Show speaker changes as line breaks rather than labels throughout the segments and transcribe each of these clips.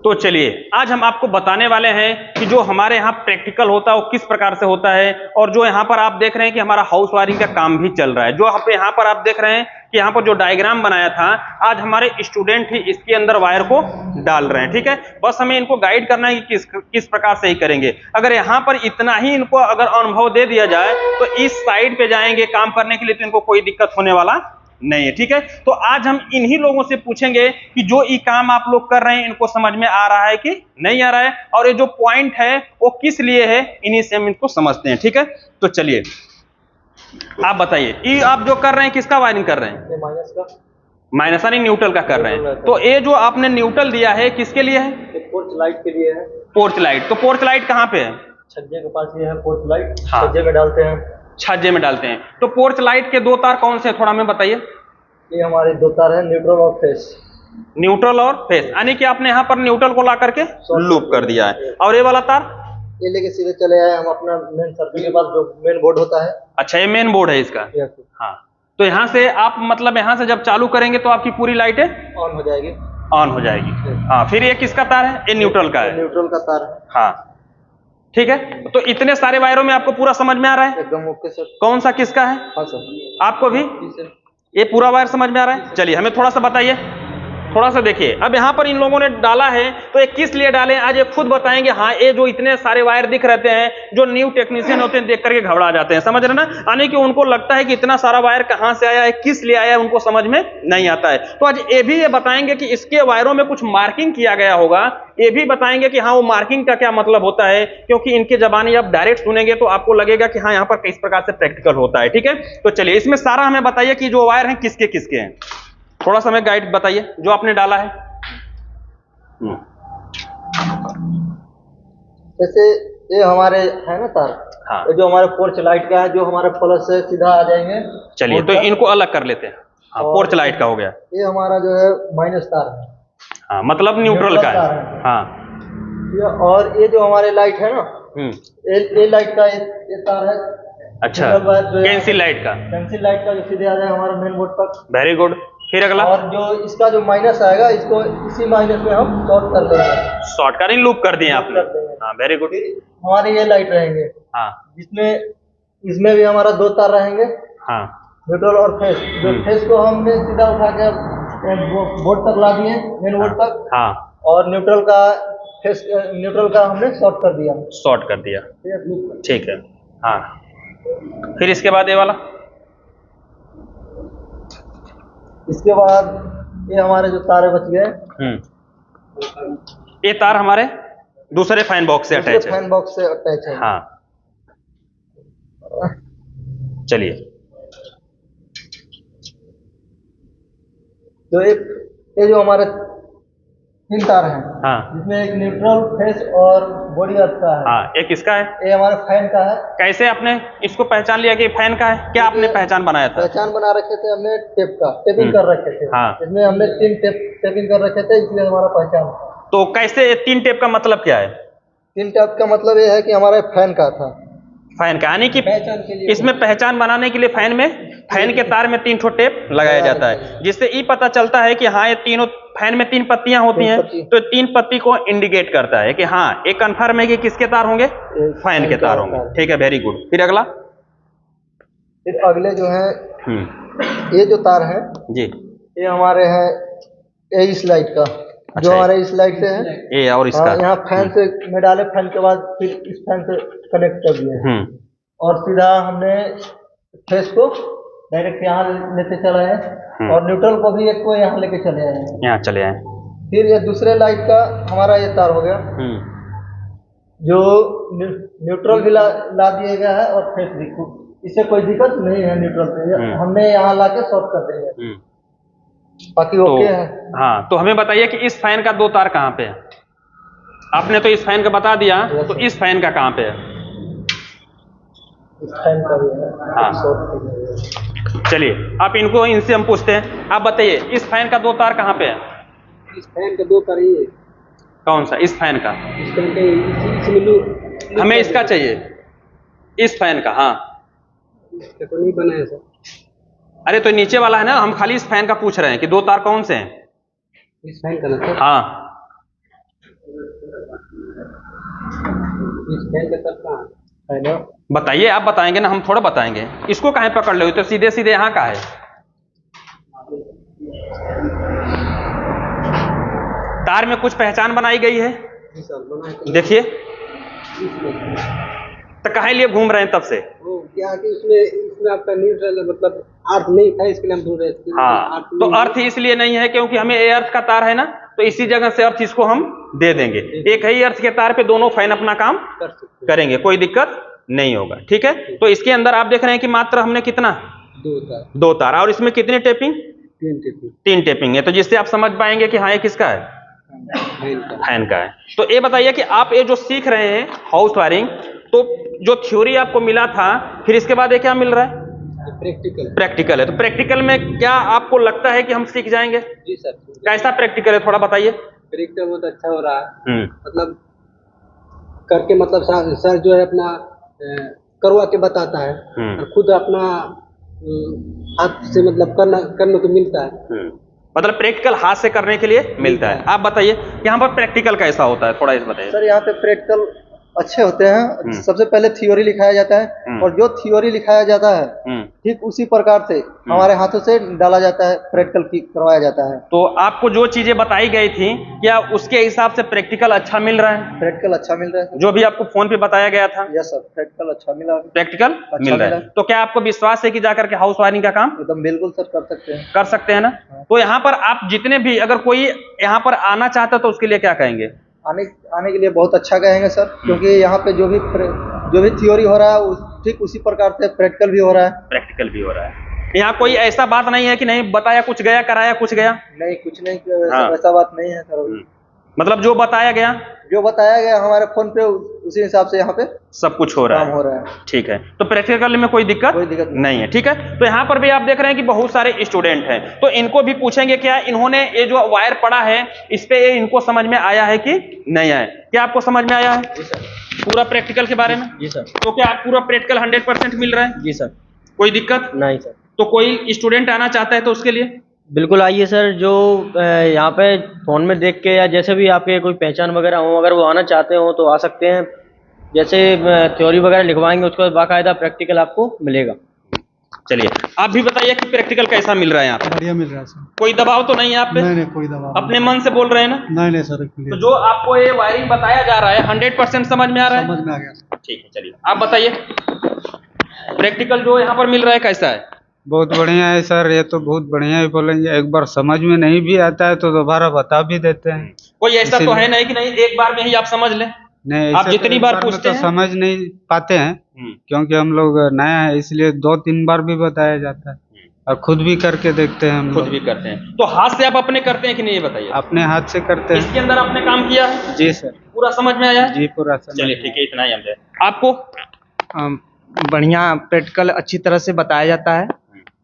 तो चलिए आज हम आपको बताने वाले हैं कि जो हमारे यहाँ प्रैक्टिकल होता है वो किस प्रकार से होता है, और जो यहाँ पर आप देख रहे हैं कि हमारा हाउस वायरिंग का काम भी चल रहा है। जो यहाँ पर आप देख रहे हैं कि यहाँ पर जो डायग्राम बनाया था, आज हमारे स्टूडेंट ही इसके अंदर वायर को डाल रहे हैं। ठीक है, बस हमें इनको गाइड करना है कि किस प्रकार से ही करेंगे। अगर यहाँ पर इतना ही इनको अगर अनुभव दे दिया जाए तो इस साइड पे जाएंगे काम करने के लिए तो इनको कोई दिक्कत होने वाला नहीं है। ठीक है, तो आज हम इन्हीं लोगों से पूछेंगे कि जो ये काम आप लोग कर रहे हैं इनको समझ में आ रहा है कि नहीं आ रहा है, और ये जो पॉइंट है वो किस लिए है, इन्हीं से हम इनको समझते हैं। ठीक है, तो चलिए आप बताइए, ये आप जो कर रहे हैं किसका वायरिंग कर रहे हैं?
माइनस का।
माइनस यानी न्यूट्रल का कर रहे हैं। तो ये जो आपने न्यूट्रल दिया है किसके लिए है?
पोर्च लाइट के लिए है।
Porch light. तो पोर्च लाइट कहाँ पे है?
छज्जे के पास ये है पोर्च लाइट।
हाँ।
छज्जे में डालते हैं।
छज्जे में डालते हैं। तो पोर्च लाइट के दो तार कौन से हैं, थोड़ा हमें बताइए।
ये हमारे दो तार है, न्यूट्रल और फेस।
न्यूट्रल और फेस, यानी कि आपने यहाँ पर न्यूट्रल को ला करके लूप कर दिया है। और ये वाला तार
ये लेके सीधे चले आए हम अपना मेन सर्किट के पास, जो मेन बोर्ड होता है।
अच्छा, ये मेन बोर्ड है इसका। हाँ, तो यहाँ से आप मतलब यहाँ से जब चालू करेंगे तो आपकी पूरी लाइटें
ऑन हो जाएगी।
ऑन हो जाएगी। हाँ, फिर ये किसका तार है? ये न्यूट्रल का है।
न्यूट्रल का तार है।
हाँ ठीक है, तो इतने सारे वायरों में आपको पूरा समझ में आ रहा है?
एकदम ओके सर।
कौन सा किसका है?
हाँ सर।
आपको भी ये पूरा वायर समझ में आ रहा है? चलिए हमें थोड़ा सा बताइए, थोड़ा सा देखिए। अब यहाँ पर इन लोगों ने डाला है तो ये किस लिए डाले आज ये खुद बताएंगे। हाँ, ये जो इतने सारे वायर दिख रहते हैं, जो न्यू टेक्नीशियन होते हैं देख करके घबरा जाते हैं, समझ रहे ना, यानी कि उनको लगता है कि इतना सारा वायर कहाँ से आया है, किस लिए आया है, उनको समझ में नहीं आता है। तो आज ये भी ये बताएंगे कि इसके वायरों में कुछ मार्किंग किया गया होगा, ये भी बताएंगे कि हाँ वो मार्किंग का क्या मतलब होता है, क्योंकि इनके जबानी आप डायरेक्ट सुनेंगे तो आपको लगेगा कि हाँ यहाँ पर किस प्रकार से प्रैक्टिकल होता है। ठीक है, तो चलिए इसमें सारा हमें बताइए कि जो वायर हैं किसके किसके हैं, थोड़ा सा हमें गाइड बताइए जो आपने डाला है।
जैसे ये हमारे है ना तार।
हाँ,
ये जो हमारे पोर्च लाइट का है, जो हमारे प्लस से सीधा आ जाएंगे।
चलिए तो इनको अलग कर लेते हैं। हाँ, पोर्च लाइट का हो गया।
ये हमारा जो है माइनस तार है।
हाँ, मतलब न्यूट्रल का है। हाँ,
और ये जो हमारे लाइट है ना, ये लाइट का ये तार है।
अच्छा, कैंसिल लाइट का।
कैंसिल लाइट का जो सीधे आ जाए हमारे मेन बोर्ड तक।
Very good. फिर अगला,
और जो इसका जो माइनस आएगा, इसको इसी माइनस में हम शॉर्ट कर देंगे।
शॉर्ट का नहीं, लूप कर दिए आपने। हाँ, वेरी गुड।
हमारे ये लाइट रहेंगे।
हाँ,
जिसमें इसमें भी हमारा दो तार रहेंगे।
हाँ,
न्यूट्रल और फेस। जो फेस को हमने सीधा उठा के बोर्ड तक ला दिए, मेन बोर्ड तक।
हाँ,
और न्यूट्रल का हमने शॉर्ट कर दिया।
शॉर्ट कर दिया, ठीक है। हाँ, फिर इसके बाद ये वाला।
इसके बाद ये हमारे जो तारे बच गए,
ये तार हमारे दूसरे फैन बॉक्स से अटैच है।
फैन बॉक्स से अटैच है।
हाँ, चलिए
तो ये जो हमारे तीन तार हैं।
हाँ,
जिसमें एक न्यूट्रल, फेस और बॉडी अर्थ का है।
हाँ, ये किसका है?
ये हमारे फैन का है।
कैसे आपने इसको पहचान लिया कि फैन का है? क्या आपने पहचान बनाया था?
पहचान बना रखे थे हमने, टेपिंग कर रखे थे।
हाँ,
इसमें हमने 3 टेपिंग कर रखे थे, इसलिए हमारा पहचान।
तो कैसे 3 टेप का मतलब क्या है?
3 टेप का मतलब ये है कि हमारा फैन का था।
फैन का, यानी कि
पहचान के लिए
इसमें पहचान बनाने के लिए फैन के तार में 3 ठो टेप लगाया जाता है, जिससे ये पता चलता है कि हाँ ये तीनों फैन में 3 पत्तियां होती हैं, तो 3 पत्ती को इंडिकेट करता है कि हाँ ये कंफर्म है कि किसके तार होंगे, फैन के तार होंगे। ठीक है, वेरी गुड। फिर अगला।
फिर अगले जो है, ये जो तार है
जी,
ये हमारे हैं ये इस लाइट का। जो हमारे इस लाइट से है
ये, और इसका
यहाँ फैन से में डाले, फैन के बाद फिर इस फैन से कनेक्ट कर दिए। और सीधा हमने फेस को डायरेक्ट यहाँ लेते चले आए, और न्यूट्रल को भी एक को यहाँ लेके चले आए,
यहाँ चले आए।
फिर ये दूसरे लाइट का हमारा ये तार हो गया, जो न्यूट्रल भी ला दिया गया है और फेस भी। इससे कोई दिक्कत नहीं है न्यूट्रल से, हमने यहाँ ला के शॉर्ट कर देंगे, बाकी ओके है।
हाँ, तो हमें बताइए कि इस फैन का 2 तार कहाँ पे है? आपने तो इस फैन का बता दिया, तो इस फैन का कहाँ पे है?
इस फैन का भी है।
हाँ, चलिए आप इनको, इनसे हम पूछते हैं, आप बताइए इस फैन का 2 तार कहाँ पे है?
इस फैन का 2 तार ही है।
कौन सा? इस फैन का। हमें इसका चाहिए, इस फैन का। हाँ,
इसका तो नहीं बना है सर।
अरे तो नीचे वाला है ना, हम खाली इस फैन का पूछ रहे हैं कि 2 तार कौन से हैं?
इस फैन का ना सर।
हाँ,
इस फैन का सर कहाँ है ना?
बताइए, आप बताएंगे ना, हम थोड़ा बताएंगे। इसको काहे पकड़ ले, तो सीधे सीधे यहाँ का है। तार में कुछ पहचान बनाई गई है,
जी सर, बनाए
देखिए।
इसमें
तो काहे लिए घूम रहे हैं तब से?
वो क्या कि इसमें आपका न्यूट्रल मतलब अर्थ नहीं था, इसके लिए हम ढूंढ रहे थे।
हाँ, तो अर्थ इसलिए नहीं है क्योंकि हमें ए अर्थ का तार है ना, तो इसी जगह से अर्थ इसको हम दे देंगे। एक ही अर्थ के तार पे दोनों फैन अपना काम करेंगे, कोई दिक्कत नहीं होगा। ठीक है, तो इसके अंदर आप देख रहे हैं कि मात्र हमने कितना, 2 तार, और इसमें कितनी टेपिंग, 3 टेपिंग है। तो जिससे आप समझ पाएंगे कि हाँ ये किसका है, फैन का है। तो ये बताइए कि आप ये जो सीख रहे हैं हाउस वायरिंग, तो जो थ्योरी आपको मिला था, फिर इसके बाद ये क्या मिल रहा है, प्रैक्टिकल है। तो प्रैक्टिकल में क्या आपको लगता है कि हम सीख जाएंगे?
जी सर।
कैसा प्रैक्टिकल है, थोड़ा बताइए।
प्रैक्टिकल बहुत अच्छा हो रहा है, मतलब करके, मतलब सर जो है अपना करवा के बताता है, और खुद अपना हाथ से मतलब करने को मिलता है।
मतलब प्रैक्टिकल हाथ से करने के लिए मिलता है। आप बताइए यहाँ पर प्रैक्टिकल कैसा होता है, थोड़ा इस बताइए।
सर यहाँ पे प्रैक्टिकल अच्छे होते हैं। सबसे पहले थ्योरी लिखाया जाता है, और जो थ्योरी लिखाया जाता है ठीक उसी प्रकार से हमारे हाथों से डाला जाता है, प्रैक्टिकल की करवाया जाता है।
तो आपको जो चीजें बताई गई थी, क्या उसके हिसाब से प्रैक्टिकल अच्छा मिल रहा है?
प्रैक्टिकल अच्छा मिल रहा है,
जो भी आपको फोन पे बताया गया था।
यस सर, प्रैक्टिकल अच्छा मिला,
प्रैक्टिकल मिल रहा है। तो क्या आपको विश्वास है कि जाकर के हाउस वायरिंग का काम
एकदम बिल्कुल सर कर सकते हैं
ना? तो यहाँ पर आप जितने भी, अगर कोई यहाँ पर आना चाहता है तो उसके लिए क्या कहेंगे?
आने के लिए बहुत अच्छा कहेंगे सर, क्योंकि यहाँ पे जो भी थ्योरी हो रहा है ठीक उसी प्रकार से प्रैक्टिकल भी हो रहा है। यहाँ कोई ऐसा बात नहीं है कि नहीं बताया कुछ गया, कराया कुछ गया? नहीं, कुछ नहीं, ऐसा बात नहीं है सर। मतलब जो बताया गया हमारे फोन पे, उसी हिसाब से यहाँ पे सब कुछ हो रहा है। ठीक है, तो प्रैक्टिकल में कोई दिक्कत नहीं है। ठीक है, तो यहाँ पर भी आप देख रहे हैं कि बहुत सारे स्टूडेंट हैं, तो इनको भी पूछेंगे क्या इन्होंने ये जो वायर पढ़ा है इस पे इनको समझ में आया है कि नहीं आया? क्या आपको समझ में आया है? जी सर। पूरा प्रैक्टिकल के बारे में? जी सर। तो क्या आप पूरा प्रैक्टिकल 100% मिल रहा है? जी सर। कोई दिक्कत नहीं सर। तो कोई स्टूडेंट आना चाहता है तो उसके लिए
बिल्कुल आइए सर। जो यहाँ पे फोन में देख के या जैसे भी आपके कोई पहचान वगैरह हो, अगर वो आना चाहते हो तो आ सकते हैं। जैसे थ्योरी वगैरह लिखवाएंगे, उसके बाद बाकायदा प्रैक्टिकल आपको मिलेगा।
चलिए, आप भी बताइए कि प्रैक्टिकल कैसा मिल रहा है यहाँ पे?
बढ़िया मिल रहा है सर।
कोई दबाव तो नहीं है आप पे?
नहीं, कोई दबाव।
अपने मन से बोल रहे हैं ना?
नहीं सर।
तो जो आपको ये वायरिंग बताया जा रहा है 100% समझ में आ रहा है?
समझ में आ गया।
ठीक है, चलिए आप बताइए प्रैक्टिकल जो यहाँ पर मिल रहा है कैसा है?
बहुत बढ़िया है सर, ये तो बहुत बढ़िया ही बोलेंगे। एक बार समझ में नहीं भी आता है तो दोबारा बता भी देते हैं।
कोई ऐसा तो है नहीं कि नहीं एक बार में ही आप समझ लें?
नहीं,
आप जितनी बार पूछते हैं
समझ नहीं पाते हैं, क्योंकि हम लोग नया है, इसलिए 2-3 बार भी बताया जाता है, और खुद भी करके देखते हैं। हम
खुद भी करते हैं। तो हाथ से आप अपने करते हैं कि नहीं, ये बताइए।
अपने हाथ से करते हैं।
इसके अंदर आपने काम किया है?
जी सर।
पूरा समझ में आया है?
जी पूरा समझ।
चलिए ठीक है, इतना ही हमसे। आपको
बढ़िया प्रैक्टिकल अच्छी तरह से बताया जाता है।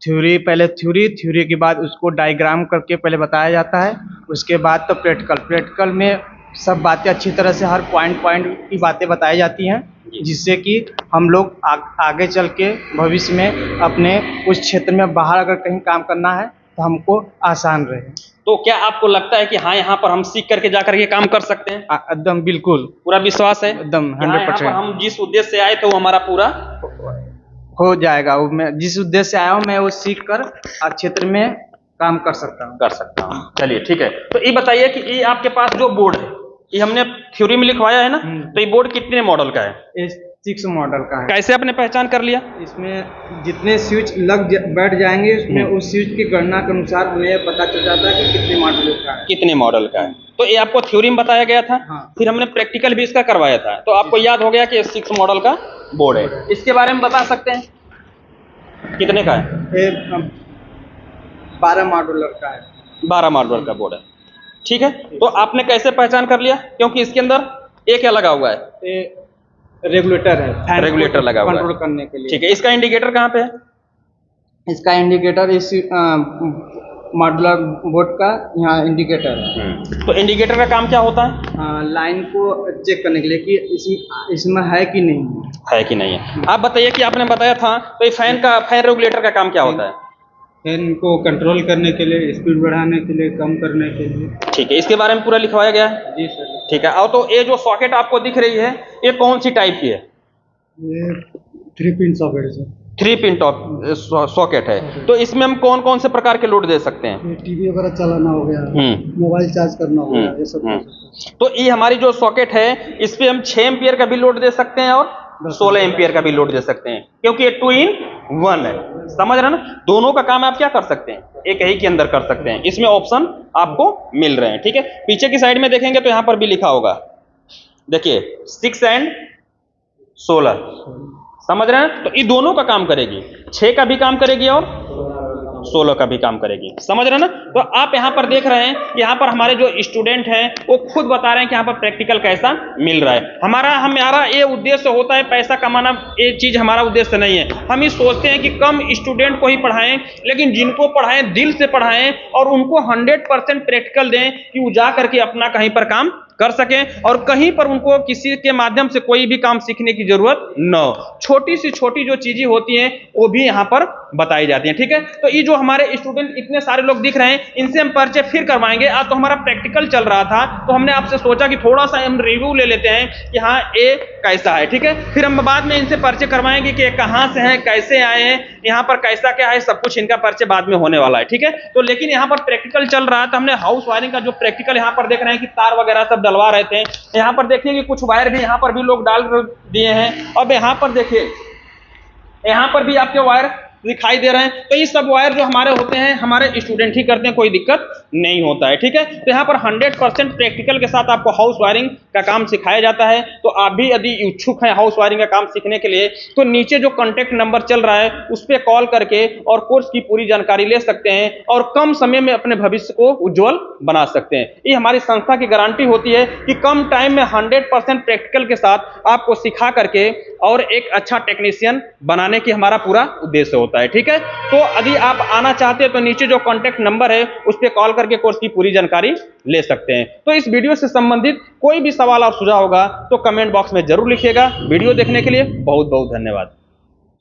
पहले थ्योरी के बाद उसको डायग्राम करके पहले बताया जाता है, उसके बाद तो प्रैक्टिकल में सब बातें अच्छी तरह से हर पॉइंट की बातें बताई जाती हैं, जिससे कि हम लोग आगे चल के भविष्य में अपने उस क्षेत्र में बाहर अगर कहीं काम करना है तो हमको आसान रहे।
तो क्या आपको लगता है कि हाँ यहाँ पर हम सीख करके जाकर के काम कर सकते हैं?
एकदम बिल्कुल,
पूरा विश्वास है
एकदम
100%। हम जिस उद्देश्य से आए थे वो हमारा पूरा
हो जाएगा। मैं जिस उद्देश्य से आया हूँ, मैं वो सीख कर क्षेत्र में काम कर सकता हूँ।
चलिए ठीक है, तो ये बताइए कि ये आपके पास जो बोर्ड है, ये हमने थ्योरी में लिखवाया है ना, तो ये बोर्ड कितने मॉडल का है?
ये 6 मॉडल का है।
कैसे आपने पहचान कर लिया?
इसमें जितने स्विच बैठ जाएंगे, उसमें उस स्विच की गणना के अनुसार हमें पता चल जाता है कि कितने मॉडल का है।
तो ये आपको थ्योरी में बताया गया था।
हाँ।
फिर हमने प्रैक्टिकल भी इसका करवाया था, तो आपको याद हो गया कि 6 मॉडल का बोर्ड है। इसके बारे में बता सकते हैं कितने का है?
12 मॉडल का है।
12 मॉडल का बोर्ड है। ठीक है, तो आपने कैसे पहचान कर लिया? क्योंकि इसके अंदर एक क्या लगा हुआ है?
रेगुलेटर है,
रेगुलेटर लगा हुआ है
कंट्रोल करने के लिए।
ठीक है, इसका इंडिकेटर कहाँ पे है?
इसका इंडिकेटर इस मॉडुलर बोर्ड का यहाँ इंडिकेटर है।
तो इंडिकेटर का काम क्या होता है?
लाइन को चेक करने के लिए कि इसमें है कि नहीं
है। आप बताइए कि आपने बताया था, तो ये फैन रेगुलेटर का काम क्या होता है?
फैन को कंट्रोल करने के लिए, स्पीड बढ़ाने के लिए, कम करने के लिए।
ठीक है, इसके बारे में पूरा लिखवाया गया है?
जी सर।
ठीक है। और तो ये जो सॉकेट आपको दिख रही है ये कौन सी टाइप की है?
ये 3 पिन सॉकेट है सर।
3 पिन टॉप सॉकेट है। तो इसमें हम कौन कौन से प्रकार के लोड दे सकते हैं?
ये टीवी वगैरह चलाना हो गया, मोबाइल चार्ज करना हो गया, ये सब।
तो ये हमारी जो सॉकेट है इस पे हम 6 एम्पियर का भी लोड दे सकते हैं और 16 एम्पियर का भी लोड दे सकते हैं, क्योंकि ये 2 in 1 है। समझ रहे ना? दोनों का काम आप क्या कर सकते हैं, एक ही के अंदर कर सकते हैं। इसमें ऑप्शन आपको मिल रहे हैं। ठीक है, पीछे की साइड में देखेंगे तो यहां पर भी लिखा होगा, देखिए 6 and 16। समझ रहे हैं? तो ये दोनों का काम करेगी, 6 का भी काम करेगी और 16 का भी काम करेगी। समझ रहे हैं ना? तो आप यहां पर देख रहे हैं कि यहां पर हमारे जो स्टूडेंट हैं वो खुद बता रहे हैं कि यहां पर प्रैक्टिकल कैसा मिल रहा है। हमारा ये उद्देश्य होता है पैसा कमाना, ये चीज हमारा उद्देश्य नहीं है। हम ये सोचते हैं कि कम स्टूडेंट को ही पढ़ाएं, लेकिन जिनको पढ़ाएं दिल से पढ़ाएं और उनको 100% प्रैक्टिकल दें कि वो जा करके अपना कहीं पर काम कर सकें और कहीं पर उनको किसी के माध्यम से कोई भी काम सीखने की जरूरत न हो। छोटी सी छोटी जो चीजें होती हैं वो भी यहाँ पर बताई जाती हैं। ठीक है, तो ये जो हमारे स्टूडेंट इतने सारे लोग दिख रहे हैं इनसे हम परिचय फिर करवाएंगे। आज तो हमारा प्रैक्टिकल चल रहा था तो हमने आपसे सोचा कि थोड़ा सा हम रिव्यू ले लेते हैं कि हाँ ये कैसा है। ठीक है, फिर हम बाद में इनसे परिचय करवाएंगे कि कहाँ से हैं, कैसे आए हैं, यहाँ पर कैसा क्या है, सब कुछ इनका परिचय बाद में होने वाला है। ठीक है, तो लेकिन यहाँ पर प्रैक्टिकल चल रहा है तो हमने हाउस वायरिंग का जो प्रैक्टिकल यहाँ पर देख रहे हैं कि तार वगैरह सब डलवा रहे थे। यहाँ पर देखिए कि कुछ वायर भी यहाँ पर भी लोग डाल दिए हैं। अब यहाँ पर देखिए यहाँ पर भी आपके वायर दिखाई दे रहे हैं। तो ये सब वायर जो हमारे होते हैं हमारे स्टूडेंट ही करते हैं, कोई दिक्कत नहीं होता है। ठीक है, तो यहाँ पर 100% प्रैक्टिकल के साथ आपको हाउस वायरिंग का काम सिखाया जाता है। तो आप भी यदि इच्छुक हैं हाउस वायरिंग का काम सीखने के लिए तो नीचे जो कॉन्टैक्ट नंबर चल रहा है उस पर कॉल करके और कोर्स की पूरी जानकारी ले सकते हैं और कम समय में अपने भविष्य को उज्जवल बना सकते हैं। ये हमारी संस्था की गारंटी होती है कि कम टाइम में 100% प्रैक्टिकल के साथ आपको सिखा करके और एक अच्छा टेक्नीशियन बनाने की हमारा पूरा उद्देश्य होता है। ठीक है, तो यदि आप आना चाहते हैं तो नीचे जो कॉन्टैक्ट नंबर है उस पर कॉल करके कोर्स की पूरी जानकारी ले सकते हैं। तो इस वीडियो से संबंधित कोई भी सवाल और सुझाव होगा तो कमेंट बॉक्स में जरूर लिखिएगा। वीडियो देखने के लिए बहुत बहुत धन्यवाद।